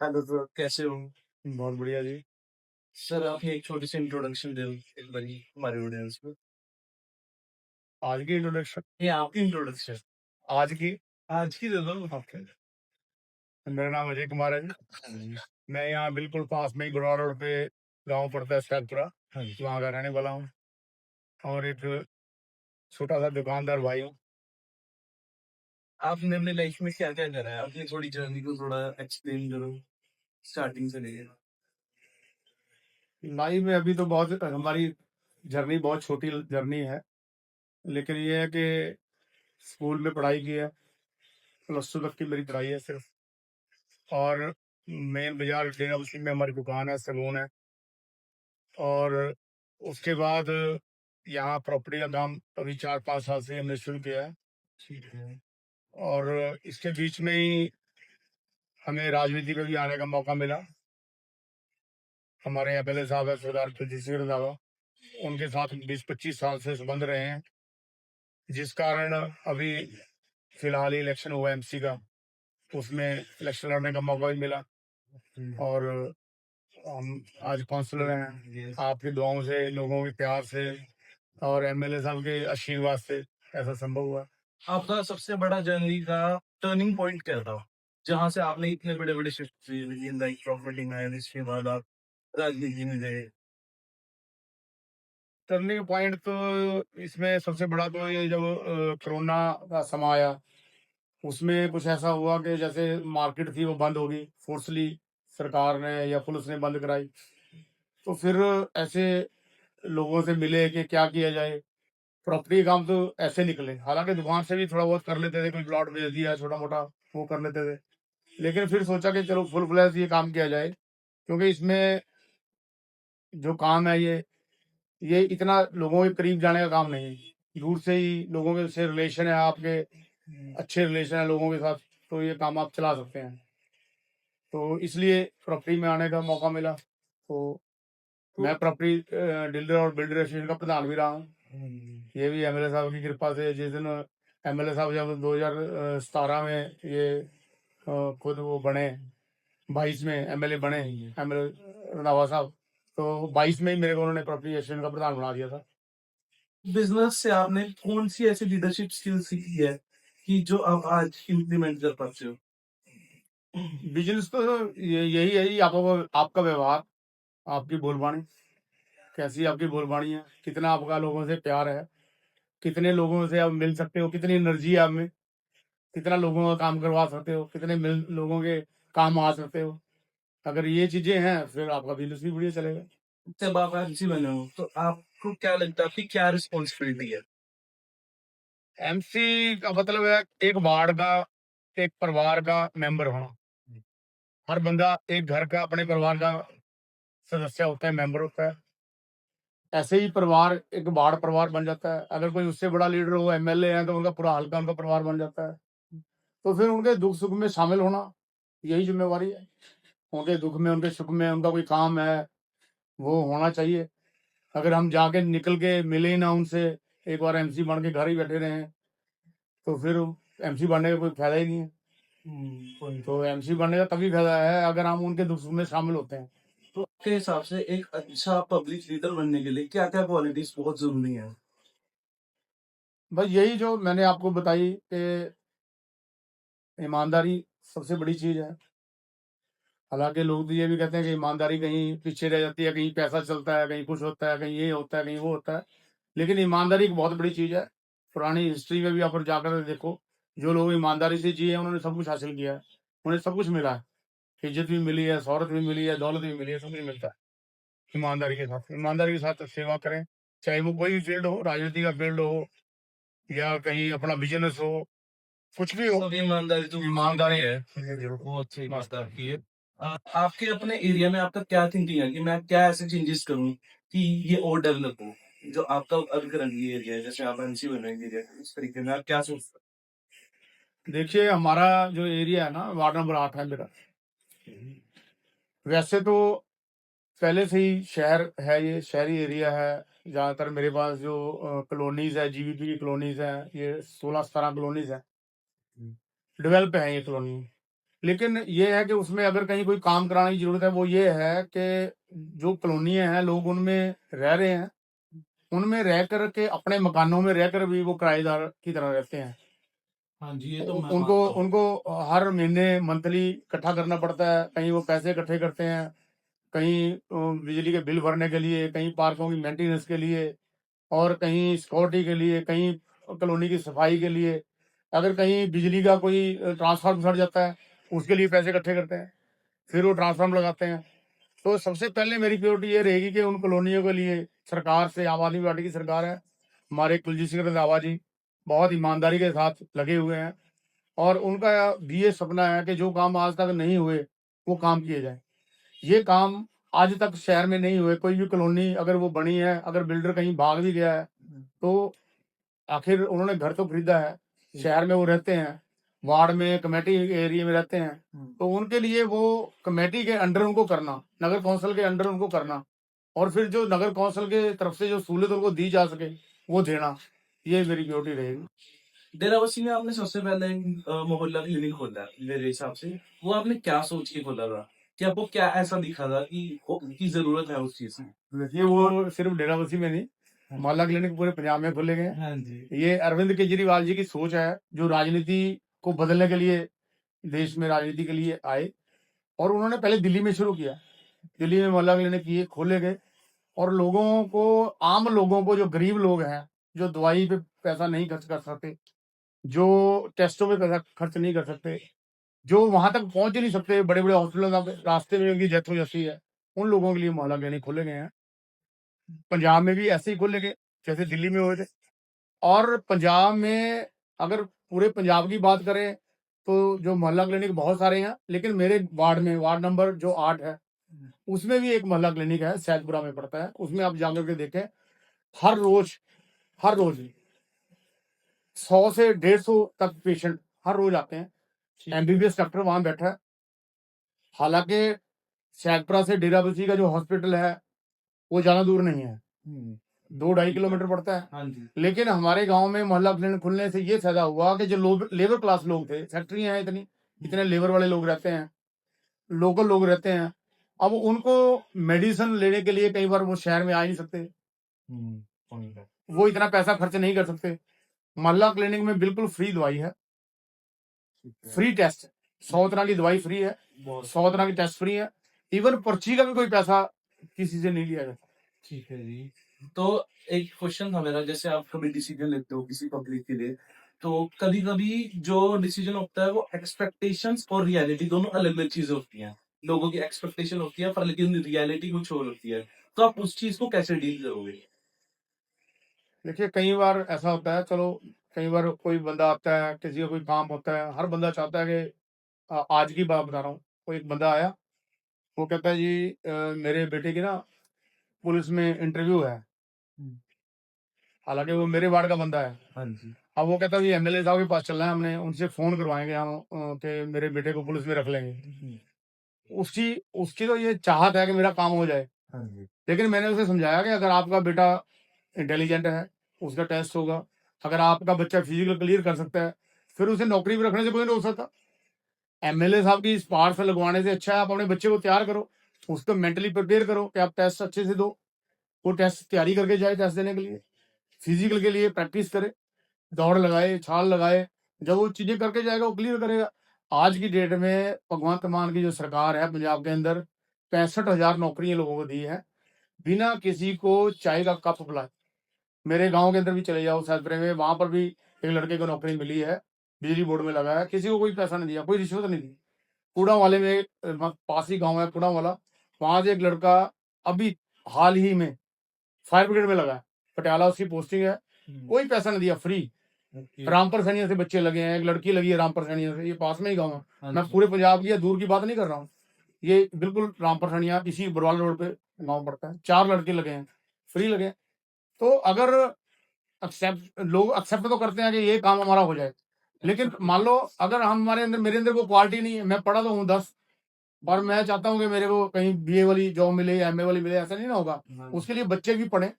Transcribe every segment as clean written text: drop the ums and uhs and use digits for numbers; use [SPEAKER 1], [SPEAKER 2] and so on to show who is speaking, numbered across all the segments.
[SPEAKER 1] Hello sir, कैसे हो?
[SPEAKER 2] बहुत बढ़िया जी।
[SPEAKER 1] सर, आप एक छोटी-सी इंट्रोडक्शन दो एक बारी हमारे ऑडियंस को।
[SPEAKER 2] आज की इंट्रोडक्शन
[SPEAKER 1] ये आपकी इंट्रोडक्शन
[SPEAKER 2] आज की
[SPEAKER 1] आज की दे दो।
[SPEAKER 2] ओके। मेरा नाम अजय कुमार है जी।
[SPEAKER 1] हाँ जी,
[SPEAKER 2] मैं यहाँ बिल्कुल पास में ही गुड़वा रोड पे गांव पड़ता है सैदपुरा,
[SPEAKER 1] हाँ जी।
[SPEAKER 2] वहाँ का रहने वाला हूँ और एक छोटा सा दुकानदार भाई हूँ।
[SPEAKER 1] आपने अपनी लाइफ में क्या-क्या करा है? अपनी थोड़ी जर्नी को थोड़ा एक्सप्लेन करो, स्टार्टिंग से लेके।
[SPEAKER 2] लाइफ में अभी तो बहुत हमारी जर्नी बहुत छोटी जर्नी है, लेकिन ये है कि स्कूल में पढ़ाई की है, +2 तक की मेरी पढ़ाई है सिर्फ। और मेन बाजार डेरा बस्सी में हमारी दुकान है, सैलून है। और उसके बाद यहाँ प्रॉपर्टी का काम अभी 4-5 साल से हमने शुरू किया है।
[SPEAKER 1] ठीक है।
[SPEAKER 2] और इसके बीच में ही हमें राजनीति में भी आने का मौका मिला। हमारे एमएलए साहब है सरदार कुलजीत सिंह रंधावा, उनके साथ 20-25 साल से संबंध रहे हैं, जिस कारण अभी फिलहाल ही इलेक्शन हुआ एमसी का, उसमें इलेक्शन लड़ने का मौका भी मिला। और हम आज काउंसलर हैं, आपकी दुआओं से, लोगों के प्यार से और एमएलए साहब के आशीर्वाद से ऐसा संभव हुआ।
[SPEAKER 1] आपका सबसे बड़ा जर्नी का टर्निंग पॉइंट क्या था? जहाँ से आपने इतने बड़े-बड़े शिफ्ट लिए लाइक प्रॉपर्टी में, इसके बाद आप राजनीति में गए।
[SPEAKER 2] टर्निंग पॉइंट तो इसमें सबसे बड़ा तो ये जब कोरोना का समय आया, उसमें कुछ ऐसा हुआ कि जैसे मार्केट थी वो बंद हो गई, फोर्सली सरकार ने या पुलिस ने बंद कराई। तो फिर ऐसे लोगों से मिले कि क्या किया जाए। प्रॉपर्टी काम तो ऐसे निकले, हालांकि दुकान से भी थोड़ा बहुत कर लेते थे, कोई प्लॉट बेच दिया छोटा मोटा वो कर लेते थे। लेकिन फिर सोचा कि चलो फुल फ्लैश ये काम किया जाए, क्योंकि इसमें जो काम है ये इतना लोगों के करीब जाने का काम नहीं है। दूर से ही लोगों के से रिलेशन है आपके, अच्छे रिलेशन है लोगों के साथ, तो ये काम आप चला सकते हैं। तो इसलिए प्रॉपर्टी में आने का मौका मिला। तो मैं प्रॉपर्टी डीलर और बिल्डर एसोसिएशन का प्रधान भी रहा हूँ। ये भी एमएलए साहब की कृपा से। जिस दिन एमएलए साहब जब 2017 में ये खुद वो बने, 22 में एमएलए बने, एमएलए रंधावा साहब, तो 22 में ही मेरे को उन्होंने प्रॉपर्टी एसोसिएशन का प्रधान बना दिया था।
[SPEAKER 1] बिजनेस से आपने कौन सी ऐसी लीडरशिप स्किल सीखी है कि जो आप आज इम्प्लीमेंट कर पाते हो?
[SPEAKER 2] बिजनेस तो यही है जी, आपका व्यवहार, आपकी बोलबानी, कैसी आपकी बोलबानी है, कितना आपका लोगों से प्यार है, कितने लोगों से आप मिल सकते हो, कितनी एनर्जी है आप में, कितना लोगों का काम करवा सकते हो, कितने लोगों के काम आ सकते हो। अगर ये चीजें हैं फिर आपका बिजनेस भी बढ़िया चलेगा।
[SPEAKER 1] जब आप एमसी बने हो तो आपको क्या लगता है आपकी क्या रिस्पॉन्सिबिलिटी है?
[SPEAKER 2] एमसी का मतलब है एक वार्ड का, एक परिवार का मेंबर होना। हर बंदा एक घर का, अपने परिवार का सदस्य होता है, मेंबर होता है। ऐसे ही परिवार एक वार्ड परिवार बन जाता है। अगर कोई उससे बड़ा लीडर हो, एमएलए है, तो उनका पूरा हल्का उनका परिवार बन जाता है। तो फिर उनके दुख सुख में शामिल होना, यही जिम्मेवारी है। उनके दुख में, उनके सुख में उनका कोई काम है वो होना चाहिए। अगर हम जाके निकल के मिले ही ना उनसे, एक बार एमसी बन के घर ही बैठे रहे, तो फिर एमसी बनने का कोई फायदा ही नहीं है। तो एमसी बनने का तभी फायदा है अगर हम उनके दुख सुख में शामिल होते हैं।
[SPEAKER 1] तो आपके हिसाब से एक अच्छा पब्लिक लीडर बनने के लिए क्या-क्या क्वालिटीज बहुत जरूरी है?
[SPEAKER 2] बस यही जो मैंने आपको बताई कि ईमानदारी सबसे बड़ी चीज है। हालांकि लोग तो ये भी कहते हैं कि ईमानदारी कहीं पीछे रह जाती है, कहीं पैसा चलता है, कहीं कुछ होता है, कहीं ये होता है, कहीं वो होता है। लेकिन ईमानदारी एक बहुत बड़ी चीज है। पुरानी हिस्ट्री में भी आप जाकर देखो, जो लोग ईमानदारी से जिए उन्होंने सब कुछ हासिल किया है, उन्हें सब कुछ मिला है। इज्जत भी मिली है, शोहरत भी मिली है, दौलत भी मिली है, सब कुछ मिलता है। ईमानदारी के साथ सेवा करें, चाहे वो कोई भी फील्ड हो, राजनीति का फील्ड हो या कहीं अपना बिजनेस हो, कुछ भी हो।
[SPEAKER 1] सब ईमानदारी तो
[SPEAKER 2] ईमानदारी
[SPEAKER 1] है। बहुत सही बात आपकी है। आपके अपने एरिया में आपका क्या थिंकिंग है कि मैं क्या ऐसे चेंजेस करूं कि ये और डेवलप हो? जो आपका अब करंट ये एरिया है, जैसे आप एमसी बन रहे हैं एरिया, इस तरीके में आप क्या सोचते
[SPEAKER 2] देखिए, हमारा जो एरिया है ना, वार्ड नंबर 8 है मेरा। वैसे तो पहले से ही शहर है, ये शहरी एरिया है। ज़्यादातर मेरे पास जो कॉलोनीज है, जीवीपी की कॉलोनीज है, ये 16-17 कॉलोनीज है, डेवलप है ये कॉलोनी। लेकिन ये है कि उसमें अगर कहीं कोई काम कराने की ज़रूरत है, वो ये है कि जो कॉलोनियाँ हैं, लोग उनमें रह रहे हैं, उनमें रह कर के अपने मकानों में रहकर भी वो किराएदार की तरह रहते हैं।
[SPEAKER 1] हाँ जी, ये तो
[SPEAKER 2] उ
[SPEAKER 1] मैं
[SPEAKER 2] उनको
[SPEAKER 1] मानता हूँ।
[SPEAKER 2] उनको हर महीने मंथली इकट्ठा करना पड़ता है, कहीं वो पैसे इकट्ठे करते हैं, कहीं बिजली के बिल भरने के लिए, कहीं पार्कों की मेंटेनेंस के लिए और कहीं सिक्योरिटी के लिए, कहीं कॉलोनी की सफाई के लिए। अगर कहीं बिजली का कोई ट्रांसफार्मर सड़ जाता है, उसके लिए पैसे इकट्ठे करते हैं, फिर वो ट्रांसफार्मर लगाते हैं। तो सबसे पहले मेरी प्रायोरिटी ये रहेगी कि उन कॉलोनियों के लिए सरकार से, आम आदमी पार्टी की सरकार है, हमारे कुलजीत सिंह रंधावा जी बहुत ईमानदारी के साथ लगे हुए हैं और उनका भी ये सपना है कि जो काम आज तक नहीं हुए, वो काम किए जाएँ। ये काम आज तक शहर में नहीं हुए, कोई भी कॉलोनी अगर वो बनी है, अगर बिल्डर कहीं भाग भी गया है, तो आखिर उन्होंने घर तो खरीदा है, शहर में वो रहते हैं, वार्ड में, कमेटी एरिया में रहते हैं, तो उनके लिए वो कमेटी के अंडर उनको करना, नगर कौंसिल के अंडर उनको करना और फिर जो नगर कौंसिल के तरफ से जो सहूलियत उनको दी जा सके, वो देना, ये मेरी प्रायोरिटी रहेगी।
[SPEAKER 1] डेराबस्सी में आपने सबसे पहले मोहल्ला क्लिनिक खोला है, मेरे हिसाब से। वो आपने क्या सोच के खोला था? कि आपको क्या ऐसा दिखा था कि की ज़रूरत है उस चीज़ की?
[SPEAKER 2] देखिए, वो सिर्फ डेराबस्सी में नहीं, मोहल्ला क्लिनिक पूरे पंजाब में खोले गए हैं।
[SPEAKER 1] हाँ जी।
[SPEAKER 2] ये अरविंद केजरीवाल जी की सोच है, जो राजनीति को बदलने के लिए, देश में राजनीति के लिए आए और उन्होंने पहले दिल्ली में शुरू किया। दिल्ली में मोहल्ला क्लिनिक ये खोले गए और लोगों को, आम लोगों को, जो गरीब लोग हैं, जो दवाई पे पैसा नहीं खर्च कर सकते, जो टेस्टों पे पैसा खर्च नहीं कर सकते, जो वहाँ तक पहुँच ही नहीं सकते, बड़े-बड़े हॉस्पिटल रास्ते में उनकी डेथ हो जाती है, उन लोगों के लिए मोहल्ला क्लिनिक खोले गए हैं। पंजाब में भी ऐसे ही खोले गए, जैसे दिल्ली में हुए थे। और पंजाब में अगर पूरे पंजाब की बात करें, तो जो मोहल्ला क्लिनिक बहुत सारे हैं, लेकिन मेरे वार्ड में, वार्ड नंबर जो 8 है, उसमें भी एक मोहल्ला क्लिनिक है, सैदपुरा में पड़ता है। उसमें आप जाकर के देखें, हर रोज़ 100 से 150 तक पेशेंट हर रोज़ आते हैं। एमबीबीएस डॉक्टर वहाँ बैठा है। हालाँकि सैदपुरा से डेराबस्सी का जो हॉस्पिटल है, वो ज़्यादा दूर नहीं है, 2 ढाई किलोमीटर पड़ता है।
[SPEAKER 1] हाँ जी।
[SPEAKER 2] लेकिन हमारे गाँव में मोहल्ला क्लिनिक खुलने से ये फ़ायदा हुआ कि जो लोग लेबर क्लास लोग थे, फैक्ट्रियाँ हैं इतने लेबर वाले लोग रहते हैं, लोकल लोग रहते हैं। अब उनको मेडिसिन लेने के लिए कई बार वो शहर में आ ही नहीं सकते,
[SPEAKER 1] पॉइंट है।
[SPEAKER 2] वो इतना पैसा खर्च नहीं कर सकते। मोहल्ला क्लिनिक में बिल्कुल फ्री दवाई है,
[SPEAKER 1] ठीक है।
[SPEAKER 2] फ्री टेस्ट, 100 तरह की दवाई फ्री है,
[SPEAKER 1] बहुत
[SPEAKER 2] 100 तरह के टेस्ट फ्री है। इवन पर्ची का भी कोई पैसा किसी से नहीं लिया जाता।
[SPEAKER 1] ठीक है जी। तो एक क्वेश्चन था मेरा, जैसे आप कभी डिसीजन लेते हो किसी पब्लिक के लिए, तो कभी-कभी जो डिसीजन होता है वो एक्सपेक्टेशंस और रियलिटी दोनों अलग-अलग चीज़ें होती हैं। लोगों की एक्सपेक्टेशन होती है पर लेकिन रियलिटी कुछ और होती है। तो आप उस चीज़ को कैसे डील करोगे?
[SPEAKER 2] देखिए, कई बार ऐसा होता है, चलो कई बार कोई बंदा आता है, किसी का कोई काम होता है, हर बंदा चाहता है कि आज की बात बता रहा हूँ, कोई एक बंदा आया, वो कहता है जी मेरे बेटे की ना पुलिस में इंटरव्यू है,
[SPEAKER 1] हुँ।
[SPEAKER 2] हालाँकि वो मेरे वार्ड का बंदा है।
[SPEAKER 1] हाँ जी।
[SPEAKER 2] अब वो कहता है जी एमएलए साहब के पास चलना है, हमने उनसे फ़ोन करवाएँगे हम कि मेरे बेटे को पुलिस में रख लेंगे।
[SPEAKER 1] हुँ।
[SPEAKER 2] उसकी उसकी तो ये चाहत है कि मेरा काम हो जाए,
[SPEAKER 1] हाँ जी।
[SPEAKER 2] लेकिन मैंने उसे समझाया कि अगर आपका बेटा इंटेलिजेंट है, उसका टेस्ट होगा, अगर आपका बच्चा फिज़िकल क्लियर कर सकता है, फिर उसे नौकरी पे रखने से कोई नहीं रोक सकता। एमएलए साहब की स्पार्श लगवाने से अच्छा है आप अपने बच्चे को तैयार करो, उसको मेंटली प्रिपेयर करो कि आप टेस्ट अच्छे से दो, वो टेस्ट तैयारी करके जाए टेस्ट देने के लिए, फिजिकल के लिए प्रैक्टिस करे, दौड़ लगाए, छाल लगाए, जब वो चीज़ें करके जाएगा वो क्लियर करेगा। आज की डेट में भगवंत मान की जो सरकार है पंजाब के अंदर 65,000 नौकरियां लोगों को दी है, बिना किसी को चाय का कप पिलाए। मेरे गांव के अंदर भी चले जाओ सैदपुरे में, वहां पर भी एक लड़के को नौकरी मिली है, बिजली बोर्ड में लगा है, किसी को कोई पैसा नहीं दिया, कोई रिश्वत नहीं दी। कूड़ा वाले में पास ही गाँव है कूड़ा वाला, वहाँ से एक लड़का अभी हाल ही में फायर ब्रिगेड में लगा है, पटियाला उसकी पोस्टिंग है,
[SPEAKER 1] हुँ।
[SPEAKER 2] कोई पैसा नहीं दिया, फ्री।
[SPEAKER 1] ओके।
[SPEAKER 2] रामपुर सैनिया से बच्चे लगे हैं, एक लड़की लगी है रामपुर सैनिया से, ये पास में ही गाँव है।
[SPEAKER 1] हाँ
[SPEAKER 2] मैं
[SPEAKER 1] जी।
[SPEAKER 2] पूरे पंजाब की या दूर की बात नहीं कर रहा हूँ, ये बिल्कुल रामपुर सैनिया इसी बरवाला रोड पे गाँव पड़ता है, 4 लड़के लगे हैं, फ्री लगे हैं। तो अगर लोग एक्सेप्ट तो करते हैं कि ये काम हमारा हो जाए, लेकिन मान लो अगर हमारे अंदर, मेरे अंदर वो क्वालिटी नहीं है, मैं पढ़ा तो हूँ 10 और मैं चाहता हूँ कि मेरे को कहीं बीए वाली जॉब मिले या एमए वाली मिले, ऐसा नहीं ना होगा।
[SPEAKER 1] हाँ।
[SPEAKER 2] उसके लिए बच्चे भी पढ़ें,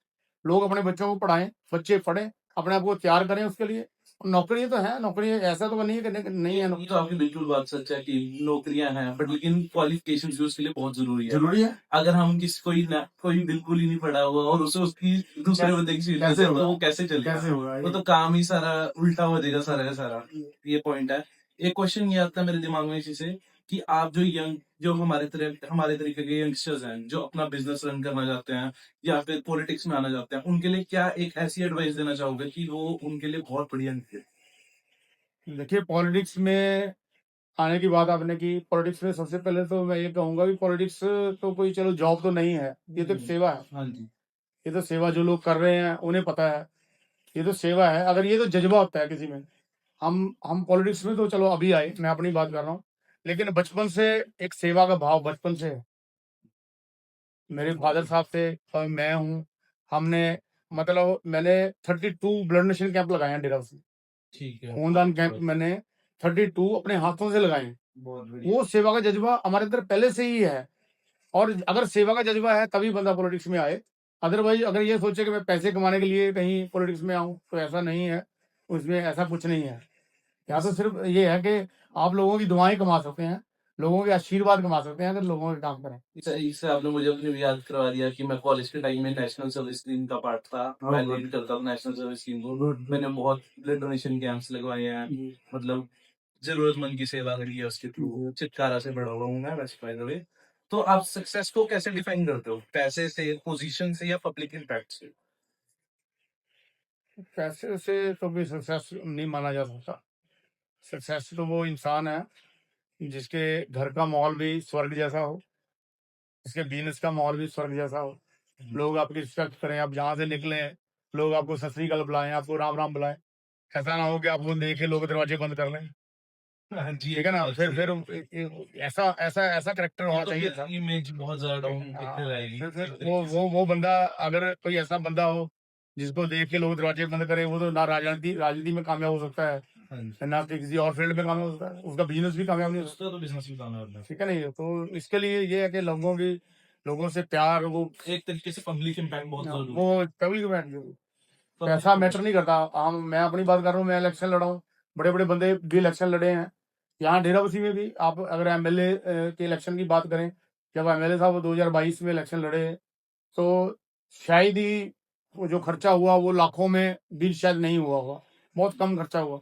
[SPEAKER 2] लोग अपने बच्चों को पढ़ाएँ, बच्चे पढ़ें, अपने आप को तैयार करें उसके लिए नौकरी तो है, नौकरी ऐसा तो नहीं है कि नहीं है
[SPEAKER 1] ये
[SPEAKER 2] नौकरी।
[SPEAKER 1] तो आपकी बिल्कुल बात सच है कि नौकरियां हैं, बट लेकिन क्वालिफिकेशंस भी उसके लिए बहुत जरूरी है।
[SPEAKER 2] जरूरी है।
[SPEAKER 1] अगर हम किसी कोई बिल्कुल ही नहीं पढ़ा हुआ और उसे उसकी दूसरे बंदे की सीट
[SPEAKER 2] कैसे
[SPEAKER 1] कैसे
[SPEAKER 2] होगा?
[SPEAKER 1] तो वो कैसे चलेगा?
[SPEAKER 2] कैसे होगा
[SPEAKER 1] वो
[SPEAKER 2] ये?
[SPEAKER 1] तो काम ही सारा उल्टा हो जाएगा सारा का सारा। ये पॉइंट है। एक क्वेश्चन ये आता है मेरे दिमाग में इसी से कि आप जो हमारे तरीके के यंगस्टर्स हैं जो अपना बिजनेस रन करना चाहते हैं या फिर पॉलिटिक्स में आना चाहते हैं, उनके लिए क्या एक ऐसी एडवाइस देना चाहोगे कि वो उनके लिए बहुत बढ़िया निकले?
[SPEAKER 2] देखिए, पॉलिटिक्स में आने की बात आपने की। पॉलिटिक्स में सबसे पहले तो मैं ये कहूंगा कि पॉलिटिक्स तो कोई चलो जॉब तो नहीं है, ये तो एक सेवा है।
[SPEAKER 1] हाँ जी।
[SPEAKER 2] ये तो सेवा जो लोग कर रहे हैं उन्हें पता है, ये तो सेवा है। अगर ये तो जज्बा होता है किसी में, हम पॉलिटिक्स में तो चलो अभी आए, मैं अपनी बात कर रहा हूँ, लेकिन बचपन से एक सेवा का भाव बचपन से है। मेरे फादर साहब थे और मैं हूँ, हमने मतलब मैंने 32 ब्लड डोनेशन कैंप लगाए हैं डेरा में।
[SPEAKER 1] ठीक है।
[SPEAKER 2] खूनदान कैंप मैंने 32 अपने हाथों से लगाए हैं।
[SPEAKER 1] बहुत बढ़िया।
[SPEAKER 2] वो सेवा का जज्बा हमारे अंदर पहले से ही है, और अगर सेवा का जज्बा है तभी बंदा पॉलिटिक्स में आए। अदरवाइज अगर ये सोचे कि मैं पैसे कमाने के लिए कहीं पॉलिटिक्स में आऊं, तो ऐसा नहीं है। उसमें ऐसा कुछ नहीं है। यहाँ तो सिर्फ ये है कि आप लोगों की दुआएं कमा सकते हैं, लोगों के आशीर्वाद कमा सकते हैं अगर लोगों के काम करें।
[SPEAKER 1] इससे आपने मुझे अपनी भी याद करवा दिया कि मैं कॉलेज के टाइम में नेशनल सर्विस स्कीम का पार्ट था। मैं लीड करता था नेशनल सर्विस स्कीम को। मैंने बहुत ब्लड डोनेशन कैंप्स लगवाए हैं, मतलब जरूरतमंद की सेवा करी है उसके थ्रू। चिटकारा से बड़ा हुआ हूँ मैं वैसे, बाय द वे। तो आप सक्सेस को कैसे डिफाइन करते हो? पैसे से, पोजीशन से, या पब्लिक इम्पैक्ट से?
[SPEAKER 2] पैसे से तो भी सक्सेस नहीं माना जा सकता। सक्सेस तो वो इंसान है जिसके घर का माहौल भी स्वर्ग जैसा हो, जिसके बिजनेस का माहौल भी स्वर्ग जैसा हो, लोग आपकी रिस्पेक्ट करें, आप जहाँ से निकले लोग आपको सत श्री अकाल बुलाएं, आपको राम राम बुलाएं। ऐसा ना हो कि आपको देख के लोग दरवाजे बंद कर लें।
[SPEAKER 1] हाँ जी,
[SPEAKER 2] ठीक है ना?
[SPEAKER 1] एक
[SPEAKER 2] फिर ऐसा ऐसा ऐसा करेक्टर होना चाहिए था।
[SPEAKER 1] इमेज बहुत ज्यादा डाउन
[SPEAKER 2] हाँ,
[SPEAKER 1] दिखने लगेगी
[SPEAKER 2] फिर
[SPEAKER 1] एक
[SPEAKER 2] वो
[SPEAKER 1] तरीके से।
[SPEAKER 2] वो वो बंदा, अगर कोई ऐसा बंदा हो जिसको देख के लोग दरवाजे बंद करें, वो तो ना राजनीति में कामयाब हो सकता है,
[SPEAKER 1] हाँ जी।
[SPEAKER 2] ना किसी और फील्ड में कामयाब हो सकता है, उसका बिजनेस भी कामयाब नहीं हो सकता।
[SPEAKER 1] उसका तो बिजनेस भी कामयाब है।
[SPEAKER 2] ठीक है नहीं? तो इसके लिए ये है कि लोगों से प्यार, वो
[SPEAKER 1] एक तरीके से पब्लिक इम्पैक्ट बहुत जरूरी
[SPEAKER 2] वो
[SPEAKER 1] है।
[SPEAKER 2] तभी पैसा मैटर नहीं करता। हम मैं अपनी बात कर रहा हूँ, मैं इलेक्शन लड़ा हूँ, बड़े बड़े बंदे भी इलेक्शन लड़े हैं। यहाँ डेराबस्सी में भी आप अगर एमएलए के इलेक्शन की बात करें, जब एमएलए साहब 2022 में इलेक्शन लड़े, तो शायद ही वो जो खर्चा हुआ वो लाखों में भी शायद नहीं हुआ होगा, बहुत कम खर्चा हुआ,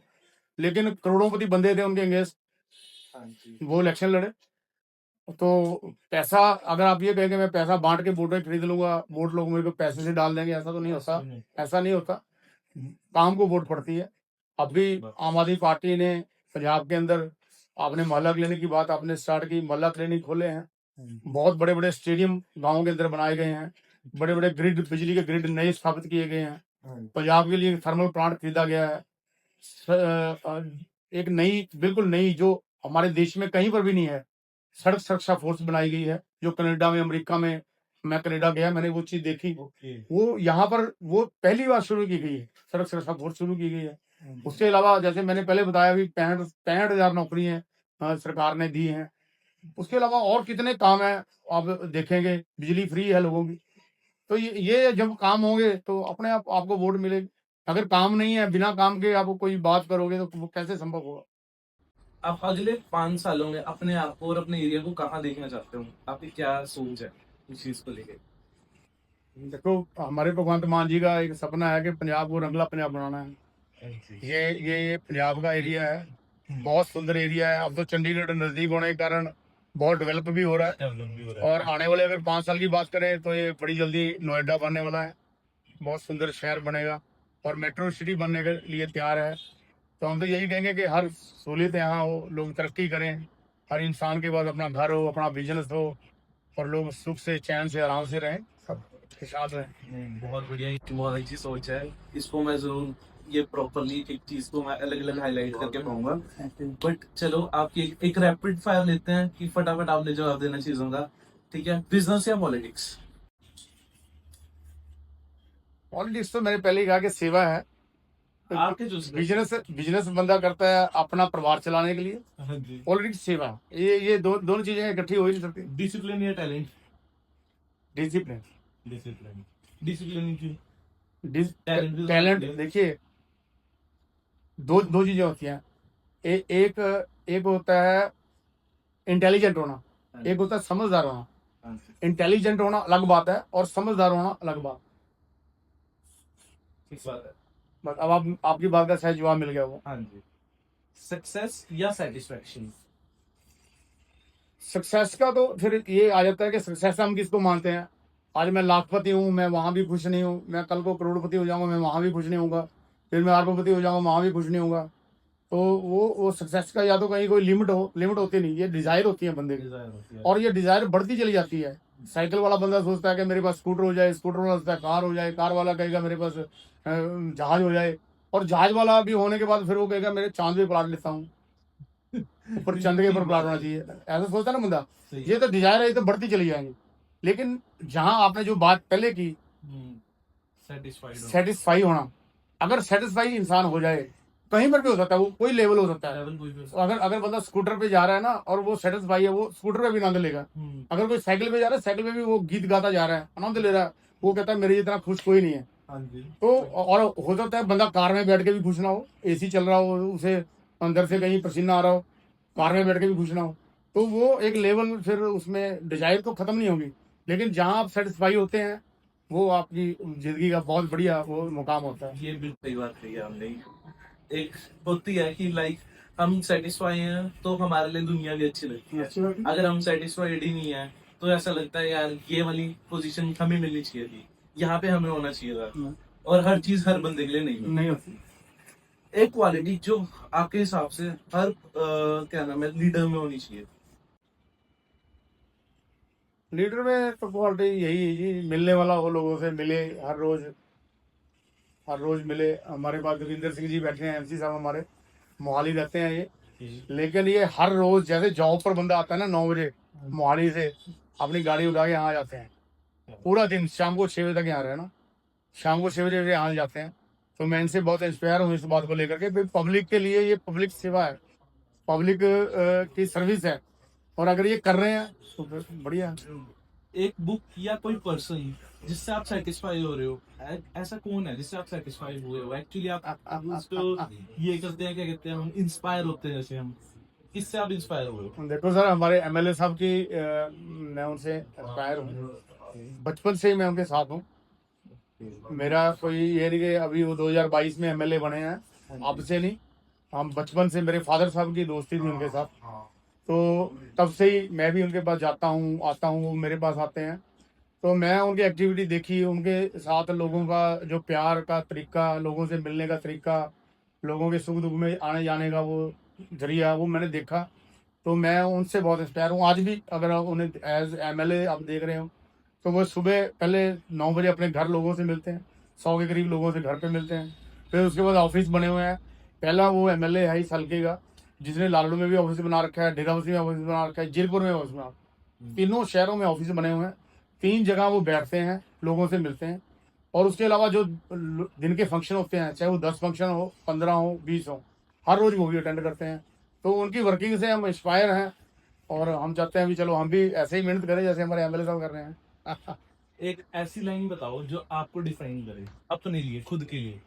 [SPEAKER 2] लेकिन करोड़ोंपति बंदे थे उनके अगेंस्ट,
[SPEAKER 1] हाँ जी।
[SPEAKER 2] वो इलेक्शन लड़े। तो पैसा, अगर आप ये कहें कि मैं पैसा बांट के वोटें खरीद लूंगा, वोट लोग मेरे को पैसे से डाल देंगे, ऐसा तो नहीं होता। ऐसा नहीं होता, काम को वोट पड़ती है। अभी आम आदमी पार्टी ने पंजाब के अंदर, आपने मोहल्ला क्लिनिक की बात आपने स्टार्ट की, मोहल्ला क्लिनिक खोले हैं, बहुत बड़े बड़े स्टेडियम गाँव के अंदर बनाए गए हैं, बड़े बड़े बिजली के ग्रिड नए स्थापित किए गए हैं, पंजाब के लिए थर्मल प्लांट खरीदा गया है। एक नई, बिल्कुल नई, जो हमारे देश में कहीं पर भी नहीं है, सड़क सुरक्षा फोर्स बनाई गई है, जो कनाडा में, अमेरिका में, मैं कनाडा गया, मैंने वो चीज देखी। वो यहाँ पर वो पहली बार शुरू की गई है, सड़क सुरक्षा फोर्स शुरू की गई है। उसके अलावा जैसे मैंने पहले बताया भी 65,000 नौकरियां सरकार ने दी हैं। उसके अलावा और कितने काम है आप देखेंगे, बिजली फ्री है लोगों की। तो ये जब काम होंगे तो अपने आप आपको वोट मिलेगी। अगर काम नहीं है, बिना काम के आप कोई बात करोगे तो वो कैसे संभव होगा?
[SPEAKER 1] आप अगले 5 सालों में अपने आप को और अपने एरिया को कहाँ देखना चाहते हो? आपकी क्या सोच है इस चीज को लेके?
[SPEAKER 2] देखो, हमारे भगवंत मान जी का एक सपना है कि पंजाब को रंगला पंजाब बनाना है। ये पंजाब का एरिया है, बहुत सुंदर एरिया है। अब तो चंडीगढ़ नजदीक होने के कारण बहुत डेवलप भी हो रहा है, और आने वाले अगर 5 साल की बात करें तो ये बड़ी जल्दी नोएडा बनने वाला है, बहुत सुंदर शहर बनेगा, और मेट्रो सिटी बनने के लिए तैयार है। तो हम तो यही कहेंगे कि हर सहूलियत यहाँ हो, लोग तरक्की करें, हर इंसान के पास अपना घर हो, अपना बिजनेस हो, और लोग सुख से, चैन से, आराम से रहें, सब के साथ रहें।
[SPEAKER 1] नहीं, बहुत बढ़िया, ये बहुत अच्छी सोच है। इसको मैं जरूर, ये प्रॉपरली एक चीज को मैं अलग अलग हाईलाइट करके कहूंगा। बट चलो, आपकी एक रैपिड फायर लेते हैं कि फटाफट आपने जवाब देना चीजों का। ठीक है, बिजनेस या पॉलिटिक्स?
[SPEAKER 2] पॉलिटिक्स तो मैंने पहले ही कहा कि सेवा है।
[SPEAKER 1] आपके जो
[SPEAKER 2] बिजनेस बिजनेस बंदा करता है अपना परिवार चलाने के लिए,
[SPEAKER 1] हाँ जी।
[SPEAKER 2] पॉलिटिक्स सेवा है। ये दोनों चीजें इकट्ठी हो ही नहीं सकती।
[SPEAKER 1] डिसिप्लिन या टैलेंट?
[SPEAKER 2] डिसिप्लिन।
[SPEAKER 1] डिसिप्लिन की टैलेंट भी
[SPEAKER 2] टैलेंट,
[SPEAKER 1] जरूरी है।
[SPEAKER 2] देखिए, दो दो चीजें होती हैं। एक एक होता है इंटेलिजेंट होना,
[SPEAKER 1] हाँ
[SPEAKER 2] एक
[SPEAKER 1] जी,
[SPEAKER 2] होता है समझदार होना।
[SPEAKER 1] हाँ जी,
[SPEAKER 2] इंटेलिजेंट होना अलग बात है और समझदार होना अलग बात।
[SPEAKER 1] ठीक बात है।
[SPEAKER 2] बस अब आप आपकी बात का शायद जवाब मिल गया वो।
[SPEAKER 1] हाँ जी, सक्सेस या सेटिस्फैक्शन?
[SPEAKER 2] सक्सेस का तो फिर ये आ जाता है कि सक्सेस हम किसको मानते हैं। आज मैं लाखपति हूँ, मैं वहां भी खुश नहीं हूँ, मैं कल को करोड़पति हो जाऊंगा, मैं वहां भी खुश नहीं होऊंगा, फिर मैं अरबपति हो जाऊंगा, वहां भी खुश नहीं होऊंगा। तो वो सक्सेस का या तो कहीं कोई लिमिट होती नहीं, ये डिजायर होती है बंदे की।
[SPEAKER 1] डिजायर होती है।
[SPEAKER 2] और ये डिजायर बढ़ती चली जाती है। साइकिल वाला बंदा सोचता है कि मेरे पास स्कूटर हो जाए, स्कूटर वाला सोचता है कार हो जाए, कार वाला कहेगा मेरे पास जहाज हो जाए, और जहाज वाला भी होने के बाद फिर वो कहेगा मेरे चांद पे प्लाट लेता हूँ, ऊपर चंद के ऊपर
[SPEAKER 1] ठीक
[SPEAKER 2] प्लाट
[SPEAKER 1] बात
[SPEAKER 2] होना
[SPEAKER 1] है।
[SPEAKER 2] चाहिए। ऐसा सोचता है ना बंदा।
[SPEAKER 1] सही
[SPEAKER 2] ये
[SPEAKER 1] है।
[SPEAKER 2] तो डिजायर है, ये तो बढ़ती चली जाएंगी। लेकिन जहां आपने जो बात पहले की,
[SPEAKER 1] सेटिस्फाइड होना।
[SPEAKER 2] सेटिस्फाई होना, अगर सेटिस्फाई इंसान हो जाए, कहीं पर भी हो सकता है, वो कोई लेवल हो सकता है।
[SPEAKER 1] लेवल कोई भी।
[SPEAKER 2] अगर अगर बंदा स्कूटर पे जा रहा है ना और वो सेटिस्फाई है, वो स्कूटर पे भी आनंद लेगा। अगर कोई साइकिल पे जा रहा है, साइकिल पे भी वो गीत गाता जा रहा है, आनंद ले रहा है, वो कहता है मेरे जितना खुश कोई नहीं है।
[SPEAKER 1] हाँ जी,
[SPEAKER 2] तो और हो सकता है बंदा कार में बैठ के भी खुश ना हो, एसी चल रहा हो, उसे अंदर से कहीं पसीना आ रहा हो, कार में बैठ के भी खुश ना हो। तो वो एक लेवल, फिर उसमें डिजायर तो खत्म नहीं होगी। लेकिन जहां आप सेटिस्फाई होते हैं, वो आपकी जिंदगी का बहुत बढ़िया वो मुकाम होता है।
[SPEAKER 1] ये बिल्कुल सही बात कही आपने। एक होती है कि लाइक हम सेटिस्फाई हैं तो हमारे लिए दुनिया भी अच्छी लगती है। अगर हम सेटिस्फाइड ही नहीं है तो ऐसा लगता है यार ये वाली पोजीशन हमें मिलनी चाहिए थी, यहाँ पे हमें होना चाहिए था। और हर चीज हर बंदे के लिए नहीं होती।
[SPEAKER 2] नहीं होती।
[SPEAKER 1] एक क्वालिटी जो आपके हिसाब से हर क्या नाम है लीडर में होनी चाहिए?
[SPEAKER 2] लीडर में तो क्वालिटी यही है जी, मिलने वाला हो, लोगों से मिले हर रोज मिले। हमारे पास जोगिंदर सिंह जी बैठे हैं, एमसी साहब हमारे, मोहाली रहते हैं ये। लेकिन ये हर रोज जैसे जॉब पर बंदा आता है ना 9 बजे मोहाली से, अपनी गाड़ी उठा के यहाँ जाते हैं, पूरा दिन शाम को 6 बजे तक यहाँ रहे ना, शाम को 6 बजे यहाँ जाते हैं। तो मैं इनसे बहुत इंस्पायर हूँ इस बात को लेकर के, भाई पब्लिक के लिए ये पब्लिक सेवा है, पब्लिक की सर्विस है, और अगर ये कर रहे हैं तो फिर बढ़िया है।
[SPEAKER 1] एक बुक या कोई पर्सन जिससे आप सेटिस्फाई हो रहे हो, ऐसा कौन है जिससे आप सेटिस्फाई हुए हो एक्चुअली? आप उसको ये करते हैं, क्या कहते हैं, हम इंस्पायर होते हैं, जैसे हम किससे आप इंस्पायर हुए हो?
[SPEAKER 2] देखो सर, हमारे एमएलए साहब की मैं उनसे इंस्पायर हूँ, बचपन से ही मैं उनके साथ हूँ। मेरा कोई ये नहीं कि अभी वो 2022 में एमएलए बने हैं, अब से नहीं। हम बचपन से, मेरे फादर साहब की दोस्ती थी उनके साथ, तो तब से ही मैं भी उनके पास जाता हूँ, आता हूँ, वो मेरे पास आते हैं। तो मैं उनकी एक्टिविटी देखी, उनके साथ लोगों का जो प्यार का तरीका, लोगों से मिलने का तरीका, लोगों के सुख दुख में आने जाने का वो जरिया, वो मैंने देखा। तो मैं उनसे बहुत इंस्पायर हूँ आज भी। अगर आप उन्हें एज एमएलए आप देख रहे हो, तो वो सुबह पहले 9 बजे अपने घर लोगों से मिलते हैं, 100 के करीब लोगों से घर पे मिलते हैं। फिर उसके बाद ऑफिस बने हुए हैं। पहला वो एमएलए है इस हल्के का जिसने लालड़ू में भी ऑफिस बना रखा है, डेराबस्सी में ऑफिस बना रखा है, जीरपुर में ऑफिस बना, तीनों शहरों में ऑफिस बने हुए हैं। 3 जगह वो बैठते हैं, लोगों से मिलते हैं। और उसके अलावा जो दिन के फंक्शन होते हैं, चाहे वो 10 फंक्शन हो, 15 हो, 20 हो, हर रोज वो भी अटेंड करते हैं। तो उनकी वर्किंग से हम इंस्पायर हैं, और हम चाहते हैं भी चलो हम भी ऐसे ही मेहनत करें जैसे हमारे एमएलए साहब कर रहे हैं।
[SPEAKER 1] एक ऐसी लाइन बताओ जो आपको डिफाइन करे अपने लिए, खुद के लिए।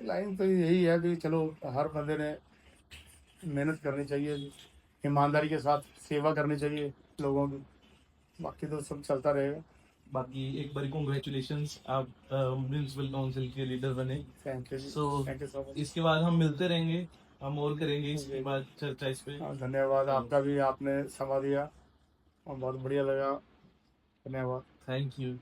[SPEAKER 2] लाइन तो यही है कि चलो हर बंदे ने मेहनत करनी चाहिए, ईमानदारी के साथ सेवा करनी चाहिए लोगों की, बाकी तो सब चलता रहेगा।
[SPEAKER 1] बाकी एक बार कॉन्ग्रेचुलेशंस, आप म्युनिसिपल काउंसिल के लीडर बने।
[SPEAKER 2] Thank you ji,
[SPEAKER 1] so
[SPEAKER 2] thank you so much.
[SPEAKER 1] इसके बाद हम मिलते रहेंगे, हम और करेंगे इसके बाद चर्चा इस पे।
[SPEAKER 2] धन्यवाद आपका भी, आपने समय दिया और बहुत बढ़िया लगा। धन्यवाद।
[SPEAKER 1] Thank you.